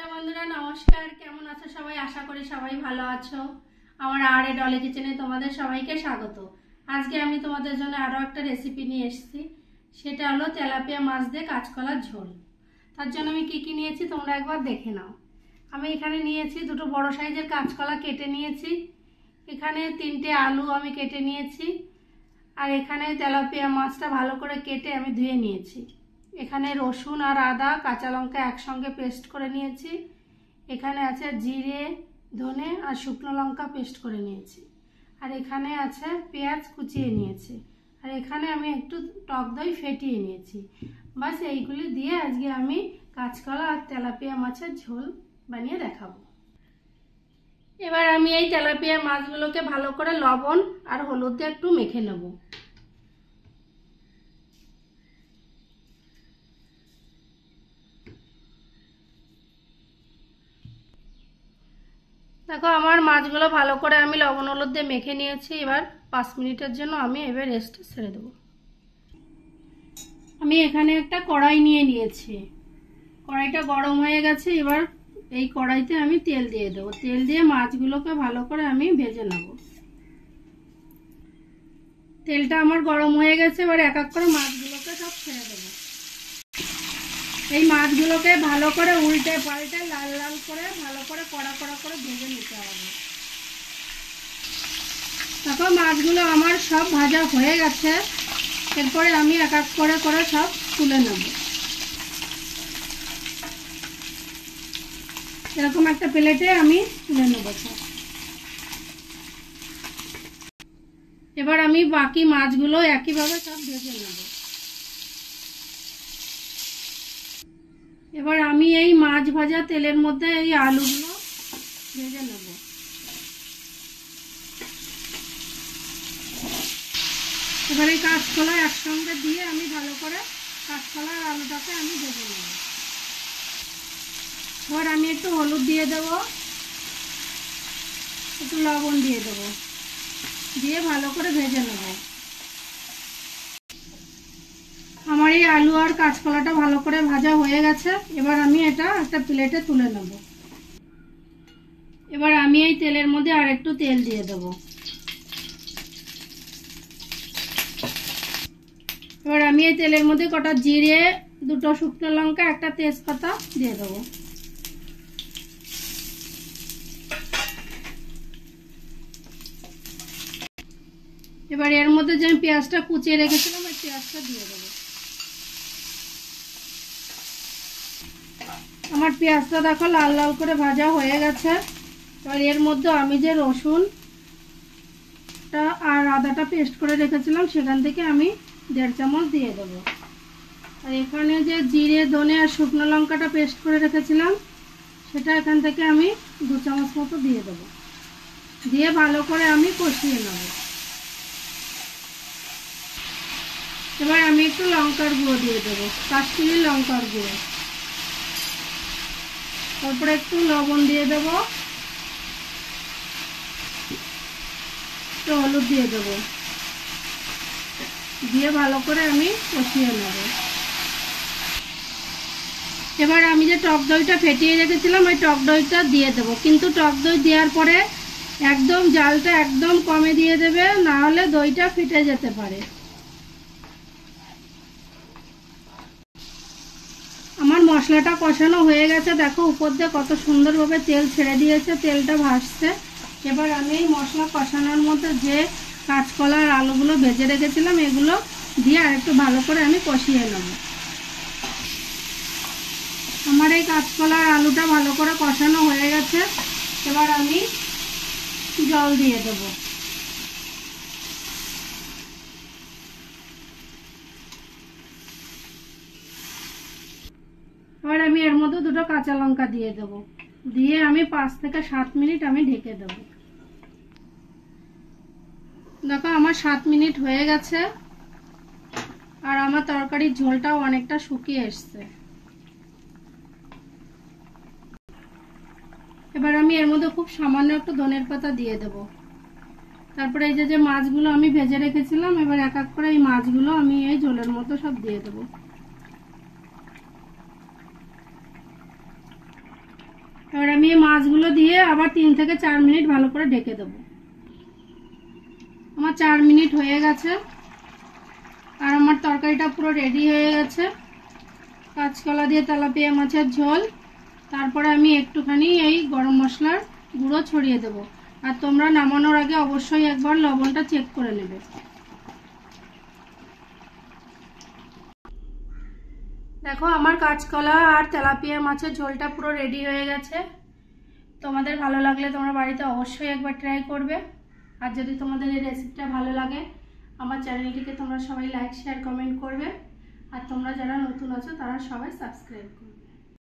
Hello বন্ধুরা, নমস্কার। কেমন আছো সবাই? আশা করি সবাই ভালো আছো। আমার আর এ ডলি কিচেনে তোমাদের সবাইকে স্বাগত। আজকে আমি তোমাদের জন্য আরও একটা রেসিপি নিয়ে এসেছি। সেটা হলো তেলাপিয়া মাছ দিয়ে কাঁচকলার ঝোল। তার জন্য আমি কি নিয়েছি তোমরা একবার দেখে নাও। আমি এখানে নিয়েছি দুটো বড় সাইজের কাঁচকলা কেটে নিয়েছি। এখানে 3টে আলু আমি কেটে নিয়েছি। আর এখানে তেলাপিয়া মাছটা ভালো করে কেটে আমি ধুয়ে নিয়েছি। এখানে রসুন আর আদা কাঁচা লঙ্কা একসঙ্গে পেস্ট করে নিয়েছি। এখানে আছে জিরে, ধনে আর শুকনো লঙ্কা পেস্ট করে নিয়েছি। আর এখানে আছে পেঁয়াজ কুচিয়ে নিয়েছি। আর এখানে আমি একটু টক দই ফেটিয়ে নিয়েছি। বাস এইগুলি দিয়ে আজকে আমি কাঁচকলা আর তেলাপিয়া মাছের ঝোল বানিয়ে দেখাবো। এবার আমি এই তেলাপিয়া মাছগুলোকে ভালো করে লবণ আর হলুদ দিয়ে একটু মেখে নেব। দেখো আমার মাছগুলো ভালো করে আমি লবণ হলুদ দিয়ে মেখে নিয়েছি। এবার 5 মিনিটের জন্য আমি এবার রেস্টে ছেড়ে দেবো। আমি এখানে একটা কড়াই নিয়ে নিয়েছি। কড়াইটা গরম হয়ে গেছে। এবার এই কড়াইতে আমি তেল দিয়ে দেবো। তেল দিয়ে মাছগুলোকে ভালো করে আমি ভেজে নেব। তেলটা আমার গরম হয়ে গেছে। এবার এক এক করে মাছগুলোকে সব ছেড়ে দেবো। এই মাছগুলোকে ভালো করে উল্টে পাল্টে লাল লাল করে ভালো করে কড়া কড়া করে ভেজে নিতে হবে। তারপর মাছগুলো আমার সব ভাজা হয়ে গেছে। এরপরে আমি এক এক করে করে সব তুলে নেব। এরকম একটা প্লেটে আমি তুলে নেব সব। এবার আমি বাকি মাছগুলো একইভাবে সব ভেজে নেব। এবার আমি এই মাছ ভাজা তেলের মধ্যে এই আলুগুলো ভেজে নেব। এবার এই কাঁচকলা একসঙ্গে দিয়ে আমি ভালো করে কাঁচকলা আর আলুটাকে আমি ভেজে নেব। এবার আমি একটু হলুদ দিয়ে দেব, একটু লবণ দিয়ে দেব, দিয়ে ভালো করে ভেজে নেব। আমার এই আলু আর কাঁচকলাটা ভালো করে ভাজা হয়ে গেছে। এবার আমি এটা একটা প্লেটে তুলে নেব। এবার আমি এই তেলের মধ্যে আর একটু তেল দিয়ে দেব। এবার আমি এই তেলের মধ্যে কটা জিরে, দুটো শুকনো লঙ্কা, একটা তেজপাতা দিয়ে দেবো। এবার এর মধ্যে যে আমি পেঁয়াজটা কুচিয়ে রেখেছিলাম ওই পেঁয়াজটা দিয়ে দেবো। আমার পেঁয়াজটা দেখো লাল লাল করে ভাজা হয়ে গেছে। এবার এর মধ্যে আমি যে রসুনটা আর আদাটা পেস্ট করে রেখেছিলাম সেখান থেকে আমি 1.5 চামচ দিয়ে দেবো। আর এখানে যে জিরে, ধনে আর শুকনো লঙ্কাটা পেস্ট করে রেখেছিলাম সেটা এখান থেকে আমি 2 চামচ মতো দিয়ে দেবো। দিয়ে ভালো করে আমি কষিয়ে নেব। এবার আমি একটু লঙ্কার গুঁড়ো দিয়ে দেবো, কাশ্মীরি লঙ্কার গুঁড়ো। তারপরে একটু লবণ দিয়ে দেবো, একটু হলুদ দিয়ে দেবো, দিয়ে ভালো করে আমি কষিয়ে নেব। এবার আমি যে টক দইটা ফেটিয়ে রেখেছিলাম ওই টক দইটা দিয়ে দেবো। কিন্তু টক দই দেওয়ার পরে একদম জালটা একদম কমে দিয়ে দেবে, না হলে দইটা ফেটে যেতে পারে। আমার মশলাটা কষানো হয়ে গেছে। দেখো উপর দিয়ে কত সুন্দরভাবে তেল ছেড়ে দিয়েছে, তেলটা ভাসছে। এবার আমি এই মশলা কষানোর মধ্যে যে কাঁচকলা আর আলুগুলো ভেজে রেখেছিলাম এগুলো দিয়ে আর একটু ভালো করে আমি কষিয়ে নেব। আমার এই কাঁচকলা আর আলুটা ভালো করে কষানো হয়ে গেছে। এবার আমি জল দিয়ে দেব। এবার আমি এর মধ্যে 2টো কাঁচা লঙ্কা দিয়ে দেব, দিয়ে আমি 5 থেকে 7 মিনিট আমি ঢেকে দেব। দেখো আমার 7 মিনিট হয়ে গেছে আর আমার তরকারির ঝোলটাও অনেকটা শুকিয়ে এসছে। এবার আমি এর মধ্যে খুব সামান্য একটু ধনের পাতা দিয়ে দেব। তারপরে এই যে মাছগুলো আমি ভেজে রেখেছিলাম এবার এক এক করে এই মাছগুলো আমি এই ঝোলের মধ্যে সব দিয়ে দেব। এবার আমি এই মাছগুলো দিয়ে আবার 3 থেকে 4 মিনিট ভালো করে ঢেকে দেবো। আমার 4 মিনিট হয়ে গেছে আর আমার তরকারিটা পুরো রেডি হয়ে গেছে। কাঁচকলা দিয়ে তেলাপিয়া মাছের ঝোল। তারপরে আমি একটুখানি এই গরম মশলার গুঁড়ো ছড়িয়ে দেবো। আর তোমরা নামানোর আগে অবশ্যই একবার লবণটা চেক করে নেবে। দেখো আমার কাঁচকলা আর তেলাপিয়া মাছের ঝোলটা পুরো রেডি হয়ে গেছে। তোমাদের ভালো লাগলে তোমরা বাড়িতে অবশ্যই একবার ট্রাই করবে। আর যদি তোমাদের এই রেসিপিটা ভালো লাগে আমার চ্যানেলটিকে তোমরা সবাই লাইক শেয়ার কমেন্ট করবে। আর তোমরা যারা নতুন আছো তারা সবাই সাবস্ক্রাইব করবে।